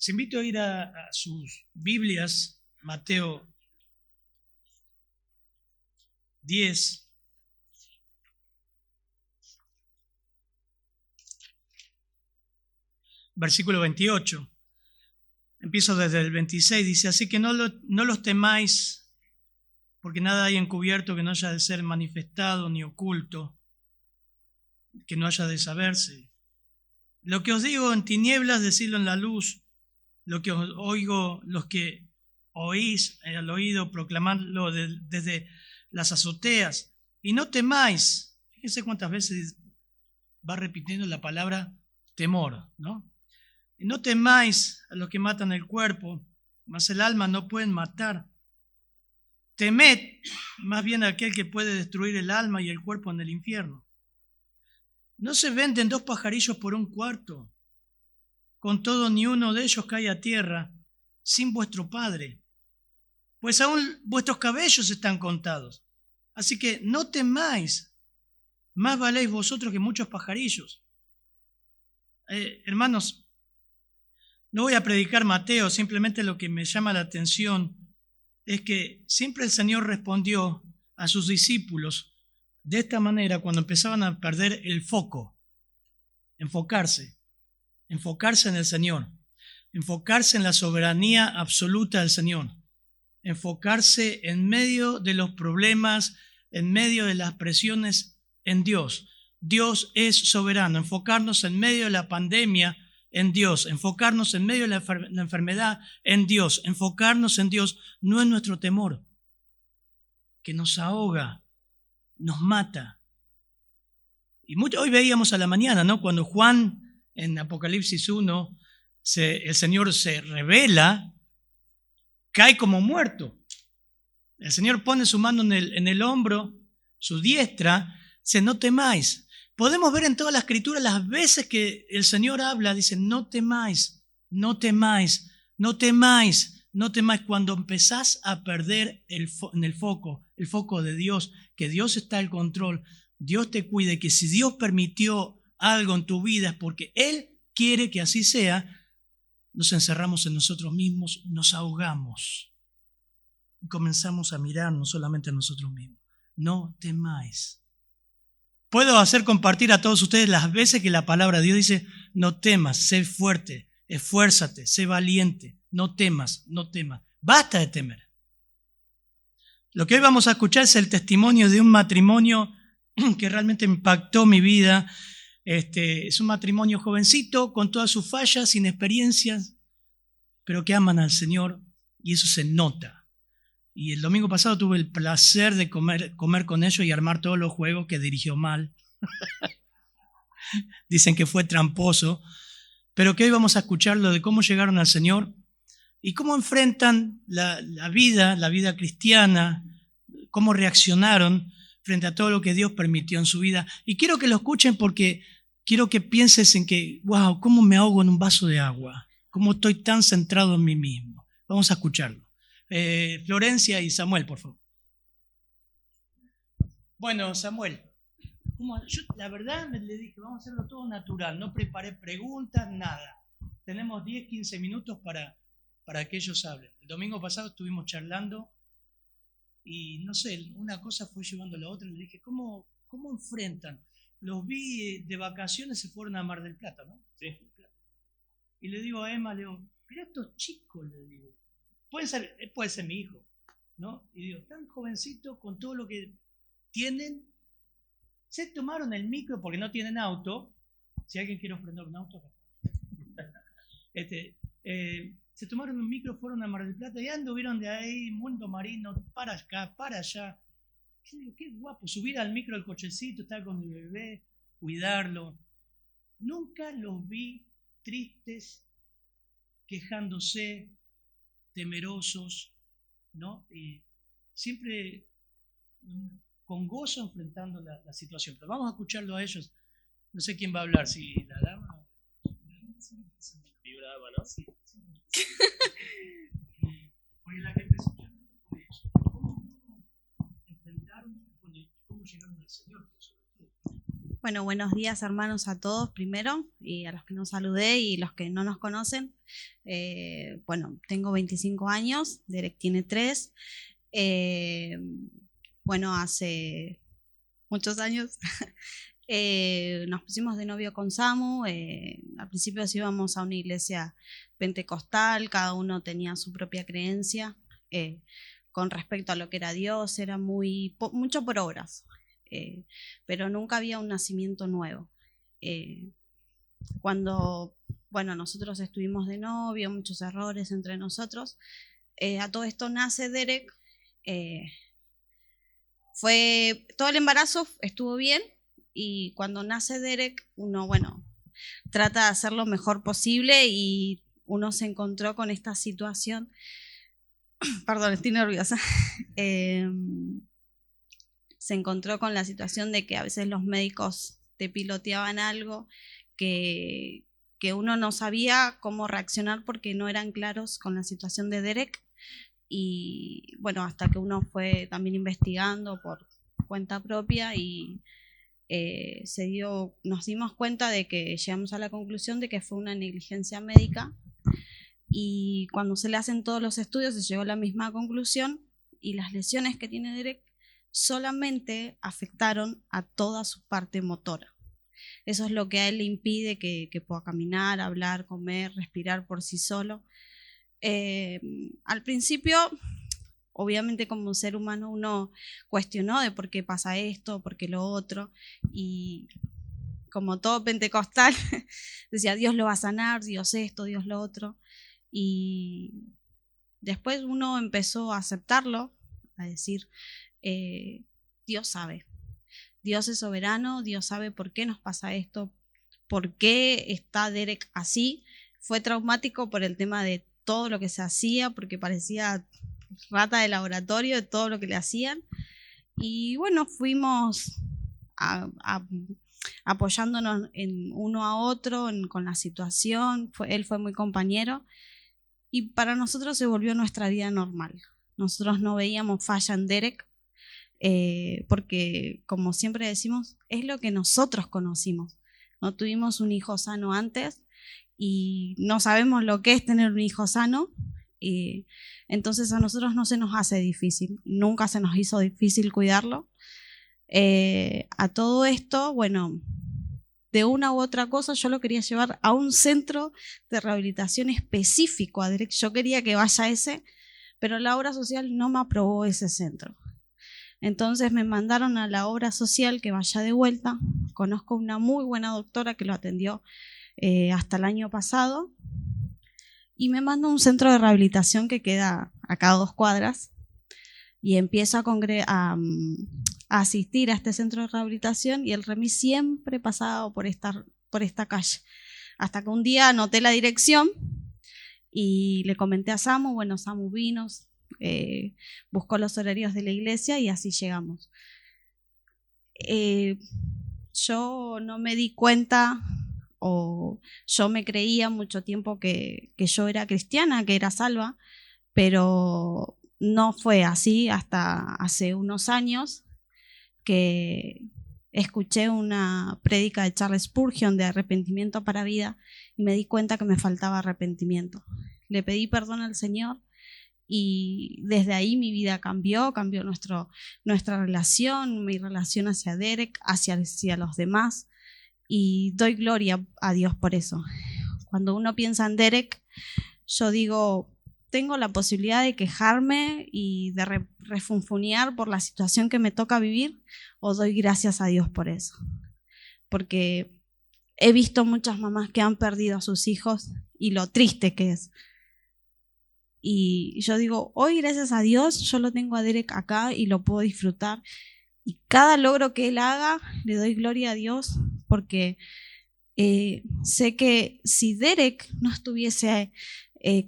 Les invito a ir a sus Biblias, Mateo 10. Versículo 28. Empiezo desde el 26. Dice, así que no los temáis, porque nada hay encubierto que no haya de ser manifestado, ni oculto, que no haya de saberse. Lo que os digo en tinieblas, decidlo en la luz. Lo que os oigo, los que oís al oído, proclamadlo desde las azoteas. Y no temáis. Fíjense cuántas veces va repitiendo la palabra temor, ¿no? Y no temáis a los que matan el cuerpo, mas el alma no pueden matar. Temed más bien a aquel que puede destruir el alma y el cuerpo en el infierno. No se venden 2 pajarillos por un cuarto. Con todo, ni uno de ellos cae a tierra sin vuestro Padre, pues aún vuestros cabellos están contados. Así que no temáis, más valéis vosotros que muchos pajarillos. Hermanos, no voy a predicar Mateo, simplemente lo que me llama la atención es que siempre el Señor respondió a sus discípulos de esta manera cuando empezaban a perder el foco, enfocarse en el Señor, enfocarse en la soberanía absoluta del Señor, enfocarse en medio de los problemas, en medio de las presiones en Dios. Dios es soberano, enfocarnos en medio de la pandemia en Dios, enfocarnos en medio de la enfermedad en Dios, enfocarnos en Dios, no en nuestro temor, que nos ahoga, nos mata. Y hoy veíamos a la mañana, ¿no? Cuando Juan en Apocalipsis 1, el Señor se revela, cae como muerto. El Señor pone su mano en el hombro, su diestra, dice, no temáis. Podemos ver en toda la Escritura las veces que el Señor habla, dice, no temáis, no temáis, no temáis, no temáis. Cuando empezás a perder el foco de Dios, que Dios está al control, Dios te cuide, que si Dios permitió algo en tu vida es porque Él quiere que así sea, nos encerramos en nosotros mismos, nos ahogamos y comenzamos a mirarnos solamente a nosotros mismos. No temáis. Puedo hacer compartir a todos ustedes las veces que la palabra de Dios dice, no temas, sé fuerte, esfuérzate, sé valiente, no temas, no temas. Basta de temer. Lo que hoy vamos a escuchar es el testimonio de un matrimonio que realmente impactó mi vida. Es un matrimonio jovencito, con todas sus fallas, sin experiencias, pero que aman al Señor y eso se nota. Y el domingo pasado tuve el placer de comer con ellos y armar todos los juegos que dirigió mal. Dicen que fue tramposo, pero que hoy vamos a escuchar lo de cómo llegaron al Señor y cómo enfrentan la vida cristiana, cómo reaccionaron frente a todo lo que Dios permitió en su vida. Y quiero que lo escuchen porque quiero que pienses en que, wow, cómo me ahogo en un vaso de agua, cómo estoy tan centrado en mí mismo. Vamos a escucharlo. Florencia y Samuel, por favor. Bueno, Samuel, yo la verdad le dije, vamos a hacerlo todo natural, no preparé preguntas, nada. Tenemos 10, 15 minutos para que ellos hablen. El domingo pasado estuvimos charlando y no sé, una cosa fue llevando a la otra. Le dije, ¿cómo enfrentan? Los vi de vacaciones, se fueron a Mar del Plata, ¿no? Sí. Y le digo a Emma, le digo, mira estos chicos, le digo, puede ser mi hijo, ¿no? Y digo, tan jovencito, con todo lo que tienen, se tomaron el micro porque no tienen auto. Si alguien quiere ofrendar un auto, se tomaron un micro, fueron a Mar del Plata y anduvieron de ahí, mundo marino, para acá, para allá. Yo digo, qué guapo, subir al micro del cochecito, estar con mi bebé, cuidarlo. Nunca los vi tristes, quejándose, temerosos, ¿no? Siempre con gozo enfrentando la situación. Pero vamos a escucharlo a ellos. No sé quién va a hablar, si la dama o... Vibraba, ¿no? Sí. Porque la que empezó fue eso. ¿Cómo enfrentaron y cómo llegaron al Señor? Bueno, buenos días hermanos a todos primero y a los que nos saludé y los que no nos conocen. Bueno, tengo 25 años, Derek tiene 3. Bueno, hace muchos años nos pusimos de novio con Samu. Al principio íbamos a una iglesia pentecostal, cada uno tenía su propia creencia con respecto a lo que era Dios, era mucho por obras. Pero nunca había un nacimiento nuevo. Cuando, bueno, nosotros estuvimos de novio, muchos errores entre nosotros, a todo esto nace Derek. Todo el embarazo estuvo bien y cuando nace Derek, uno, bueno, trata de hacer lo mejor posible y uno se encontró con esta situación. Perdón, estoy nerviosa. Se encontró con la situación de que a veces los médicos te piloteaban algo que uno no sabía cómo reaccionar porque no eran claros con la situación de Derek. Y bueno, hasta que uno fue también investigando por cuenta propia y nos dimos cuenta de que llegamos a la conclusión de que fue una negligencia médica. Y cuando se le hacen todos los estudios se llegó a la misma conclusión y las lesiones que tiene Derek solamente afectaron a toda su parte motora. Eso es lo que a él le impide que pueda caminar, hablar, comer, respirar por sí solo. Al principio, obviamente como ser humano uno cuestionó de por qué pasa esto, por qué lo otro, y como todo pentecostal decía Dios lo va a sanar, Dios esto, Dios lo otro, y después uno empezó a aceptarlo, a decir Dios sabe, Dios es soberano, Dios sabe por qué nos pasa esto, por qué está Derek así. Fue traumático por el tema de todo lo que se hacía, porque parecía rata de laboratorio de todo lo que le hacían. Y bueno, fuimos apoyándonos en uno a otro con la situación. Él fue muy compañero y para nosotros se volvió nuestra vida normal. Nosotros no veíamos falla en Derek. Porque como siempre decimos, es lo que nosotros conocimos. No tuvimos un hijo sano antes y no sabemos lo que es tener un hijo sano, entonces a nosotros no se nos hace difícil, nunca se nos hizo difícil cuidarlo. A todo esto, bueno, de una u otra cosa yo lo quería llevar a un centro de rehabilitación específico a Derek. Yo quería que vaya a ese, pero la obra social no me aprobó ese centro. Entonces me mandaron a la obra social que vaya de vuelta. Conozco una muy buena doctora que lo atendió hasta el año pasado y me mandó a un centro de rehabilitación que queda acá a 2 cuadras y empiezo a asistir a este centro de rehabilitación y el remis siempre pasaba por esta calle. Hasta que un día anoté la dirección y le comenté a Samu, bueno, Samu vino, buscó los horarios de la iglesia y así llegamos. Yo no me di cuenta o yo me creía mucho tiempo que yo era cristiana, que era salva, pero no fue así hasta hace unos años que escuché una prédica de Charles Spurgeon de arrepentimiento para vida y me di cuenta que me faltaba arrepentimiento. Le pedí perdón al Señor y desde ahí mi vida cambió nuestra relación, mi relación hacia Derek, hacia los demás, y doy gloria a Dios por eso. Cuando uno piensa en Derek, yo digo, tengo la posibilidad de quejarme y de refunfunear por la situación que me toca vivir, o doy gracias a Dios por eso. Porque he visto muchas mamás que han perdido a sus hijos y lo triste que es. Y yo digo, hoy gracias a Dios yo lo tengo a Derek acá y lo puedo disfrutar. Y cada logro que él haga, le doy gloria a Dios porque sé que si Derek no estuviese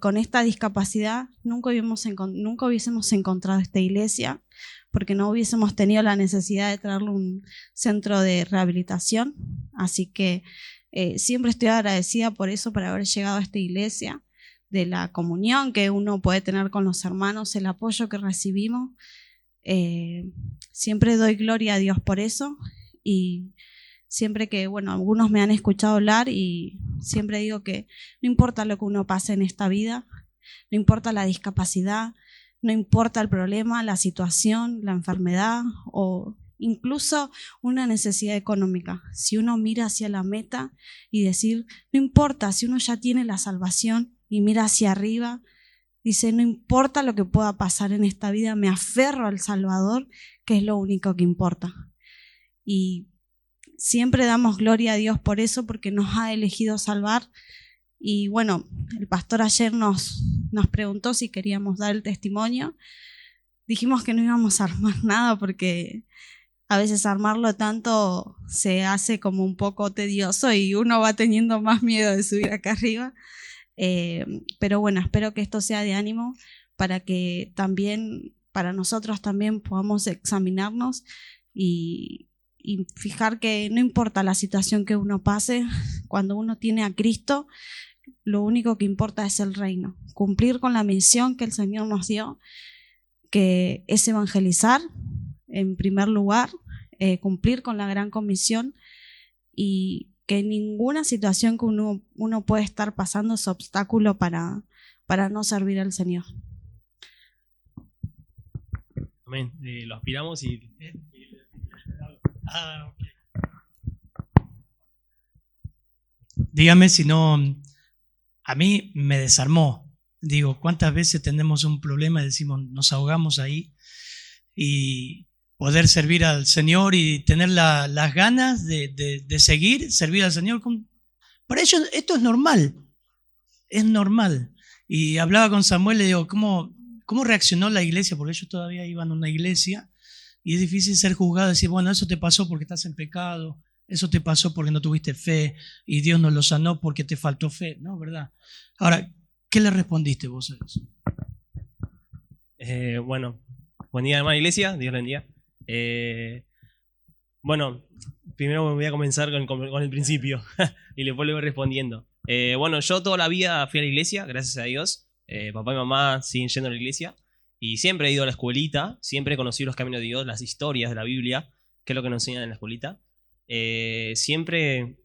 con esta discapacidad, nunca hubiésemos encontrado esta iglesia, porque no hubiésemos tenido la necesidad de traerle un centro de rehabilitación. Así que siempre estoy agradecida por eso, por haber llegado a esta iglesia, de la comunión que uno puede tener con los hermanos, el apoyo que recibimos. Siempre doy gloria a Dios por eso y Siempre que, bueno, algunos me han escuchado hablar y siempre digo que no importa lo que uno pase en esta vida, no importa la discapacidad, no importa el problema, la situación, la enfermedad o incluso una necesidad económica. Si uno mira hacia la meta y decir, no importa, si uno ya tiene la salvación y mira hacia arriba, dice, no importa lo que pueda pasar en esta vida, me aferro al Salvador, que es lo único que importa. Y siempre damos gloria a Dios por eso, porque nos ha elegido salvar. Y bueno, el pastor ayer nos preguntó si queríamos dar el testimonio. Dijimos que no íbamos a armar nada porque a veces armarlo tanto se hace como un poco tedioso y uno va teniendo más miedo de subir acá arriba. Pero bueno, espero que esto sea de ánimo para que también, para nosotros también podamos examinarnos y fijar que no importa la situación que uno pase, cuando uno tiene a Cristo, lo único que importa es el reino, cumplir con la misión que el Señor nos dio, que es evangelizar en primer lugar, cumplir con la gran comisión y que ninguna situación que uno puede estar pasando es obstáculo para no servir al Señor. Amén. Lo aspiramos y... Okay. Dígame si no, a mí me desarmó. Digo, ¿cuántas veces tenemos un problema y decimos, nos ahogamos ahí? Y poder servir al Señor y tener las ganas de seguir, servir al Señor. Para ellos esto es normal. Y hablaba con Samuel y le digo, ¿cómo reaccionó la iglesia? Porque ellos todavía iban a una iglesia y es difícil ser juzgado y decir, bueno, eso te pasó porque estás en pecado, eso te pasó porque no tuviste fe y Dios no lo sanó porque te faltó fe, ¿no? ¿Verdad? Ahora, ¿qué le respondiste vos a eso? Bueno, buen día, hermana iglesia, Dios la bendiga. Bueno, primero voy a comenzar con el principio y después le voy respondiendo. Bueno, yo toda la vida fui a la iglesia, gracias a Dios. Papá y mamá siguen yendo a la iglesia y siempre he ido a la escuelita, siempre he conocido los caminos de Dios, las historias de la Biblia, que es lo que nos enseñan en la escuelita. Siempre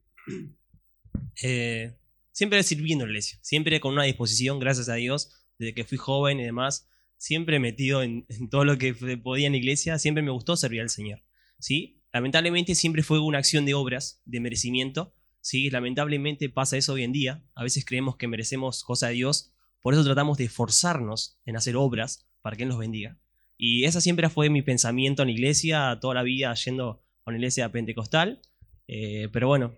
sirviendo en la iglesia, siempre con una disposición, gracias a Dios, desde que fui joven y demás, siempre metido en todo lo que podía en la iglesia, siempre me gustó servir al Señor, ¿sí? Lamentablemente siempre fue una acción de obras, de merecimiento, ¿sí? Lamentablemente pasa eso hoy en día, a veces creemos que merecemos cosas de Dios, por eso tratamos de esforzarnos en hacer obras para que Él nos bendiga. Y esa siempre fue mi pensamiento en la iglesia, toda la vida yendo a una iglesia pentecostal, pero bueno,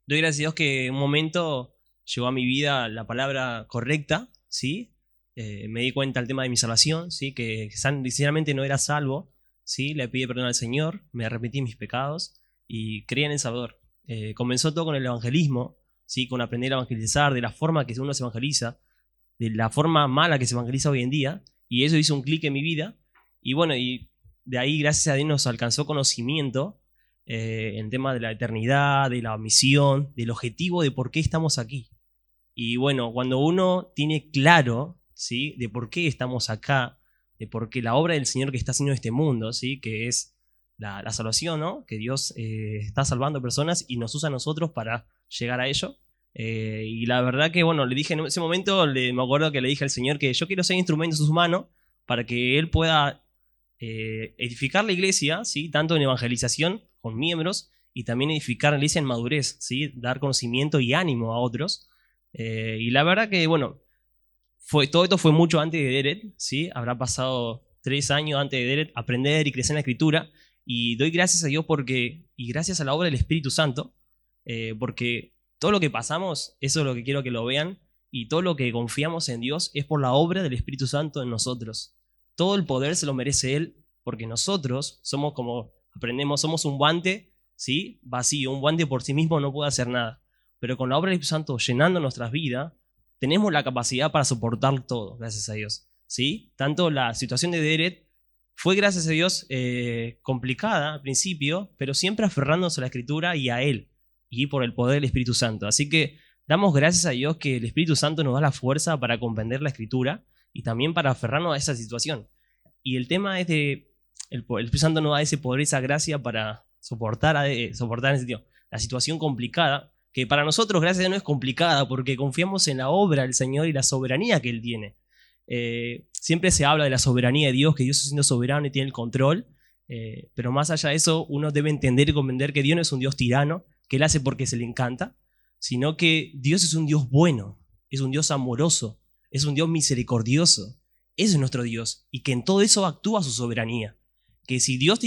doy gracias a Dios que en un momento llegó a mi vida la palabra correcta, ¿sí? Me di cuenta del tema de mi salvación, ¿sí? Que sinceramente no era salvo, ¿sí? Le pedí perdón al Señor, me arrepentí de mis pecados y creí en el Salvador. Comenzó todo con el evangelismo, ¿sí? Con aprender a evangelizar, de la forma que uno se evangeliza, de la forma mala que se evangeliza hoy en día, y eso hizo un clic en mi vida, y bueno, y de ahí gracias a Dios nos alcanzó conocimiento en tema de la eternidad, de la misión, del objetivo de por qué estamos aquí. Y bueno, cuando uno tiene claro, ¿sí? De por qué estamos acá, de por qué la obra del Señor que está haciendo en este mundo, ¿sí? Que es la salvación, ¿no? Que Dios está salvando personas y nos usa a nosotros para llegar a ello. Y la verdad que, bueno, le dije en ese momento, me acuerdo que le dije al Señor que yo quiero ser instrumento en sus manos para que Él pueda edificar la iglesia, ¿sí? Tanto en evangelización con miembros y también edificar la iglesia en madurez, ¿sí? Dar conocimiento y ánimo a otros. Y la verdad que, bueno, todo esto fue mucho antes de Deret, ¿sí? Habrá pasado 3 años antes de Deret, aprender y crecer en la Escritura. Y doy gracias a Dios y gracias a la obra del Espíritu Santo, porque todo lo que pasamos, eso es lo que quiero que lo vean, y todo lo que confiamos en Dios es por la obra del Espíritu Santo en nosotros. Todo el poder se lo merece Él, porque nosotros somos, como aprendemos, somos un guante, ¿sí? Vacío. Un guante por sí mismo no puede hacer nada. Pero con la obra del Espíritu Santo llenando nuestras vidas, tenemos la capacidad para soportar todo, gracias a Dios, ¿sí? Tanto la situación de Deret fue, gracias a Dios, complicada al principio, pero siempre aferrándonos a la Escritura y a Él, y por el poder del Espíritu Santo. Así que damos gracias a Dios que el Espíritu Santo nos da la fuerza para comprender la Escritura y también para aferrarnos a esa situación. Y el tema es el Espíritu Santo nos da ese poder, esa gracia para soportar en ese sentido la situación complicada, que para nosotros, gracias a Dios, no es complicada, porque confiamos en la obra del Señor y la soberanía que Él tiene. Siempre se habla de la soberanía de Dios, que Dios es siendo soberano y tiene el control, pero más allá de eso, uno debe entender y comprender que Dios no es un Dios tirano, que Él hace porque se le encanta, sino que Dios es un Dios bueno, es un Dios amoroso, es un Dios misericordioso. Ese es nuestro Dios, y que en todo eso actúa su soberanía. Que si Dios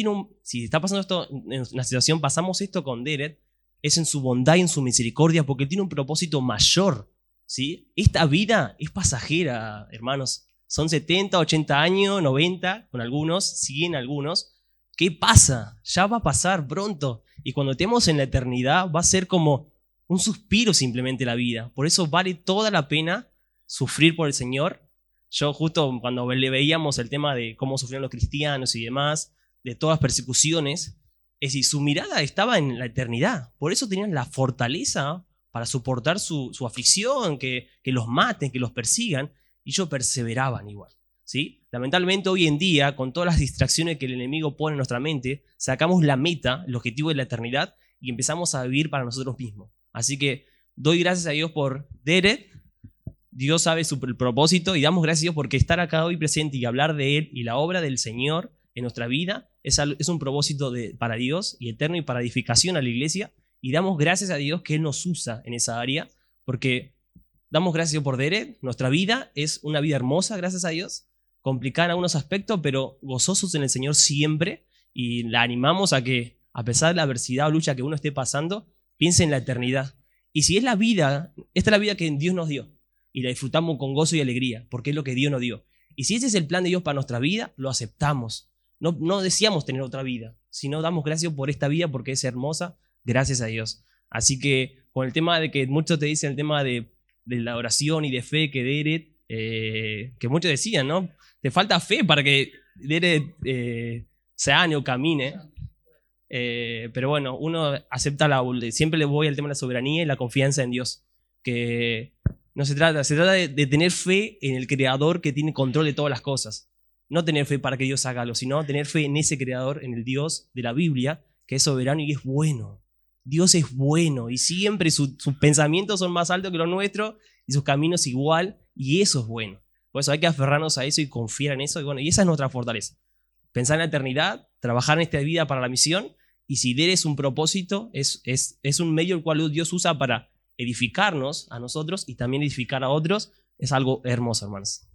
si está pasando esto en una situación, pasamos esto con Derek, es en su bondad y en su misericordia, porque Él tiene un propósito mayor, ¿sí? Esta vida es pasajera, hermanos. Son 70, 80 años, 90, con algunos, 100 algunos. ¿Qué pasa? Ya va a pasar pronto. Y cuando estemos en la eternidad, va a ser como un suspiro simplemente la vida. Por eso vale toda la pena sufrir por el Señor. Yo justo cuando le veíamos el tema de cómo sufrieron los cristianos y demás, de todas las persecuciones, es decir, su mirada estaba en la eternidad. Por eso tenían la fortaleza para soportar su aflicción, que los maten, que los persigan, y ellos perseveraban igual, ¿sí? Lamentablemente hoy en día, con todas las distracciones que el enemigo pone en nuestra mente, sacamos la meta, el objetivo de la eternidad, y empezamos a vivir para nosotros mismos. Así que doy gracias a Dios por Derek. Dios sabe el propósito, y damos gracias a Dios porque estar acá hoy presente y hablar de Él y la obra del Señor en nuestra vida es un propósito para Dios y eterno y para edificación a la iglesia, y damos gracias a Dios que Él nos usa en esa área, porque damos gracias a Dios por Derek. Nuestra vida es una vida hermosa, gracias a Dios, complicada en algunos aspectos, pero gozosos en el Señor siempre, y la animamos a que, a pesar de la adversidad o lucha que uno esté pasando, piense en la eternidad. Y si es la vida, esta es la vida que Dios nos dio, y la disfrutamos con gozo y alegría, porque es lo que Dios nos dio. Y si ese es el plan de Dios para nuestra vida, lo aceptamos. No deseamos tener otra vida, sino damos gracias por esta vida porque es hermosa, gracias a Dios. Así que con el tema de que muchos te dicen el tema de la oración y de fe que Derek, que muchos decían, ¿no? Te falta fe para que Derek se ane o camine. Pero bueno, uno acepta siempre le voy al tema de la soberanía y la confianza en Dios, que no se trata de tener fe en el Creador que tiene control de todas las cosas. No tener fe para que Dios haga algo, sino tener fe en ese Creador, en el Dios de la Biblia, que es soberano y es bueno. Dios es bueno y siempre sus pensamientos son más altos que los nuestros y sus caminos igual, y eso es bueno. Por eso hay que aferrarnos a eso y confiar en eso, y bueno, y esa es nuestra fortaleza. Pensar en la eternidad, trabajar en esta vida para la misión, y si eres un propósito, es un medio el cual Dios usa para edificarnos a nosotros y también edificar a otros. Es algo hermoso, hermanos.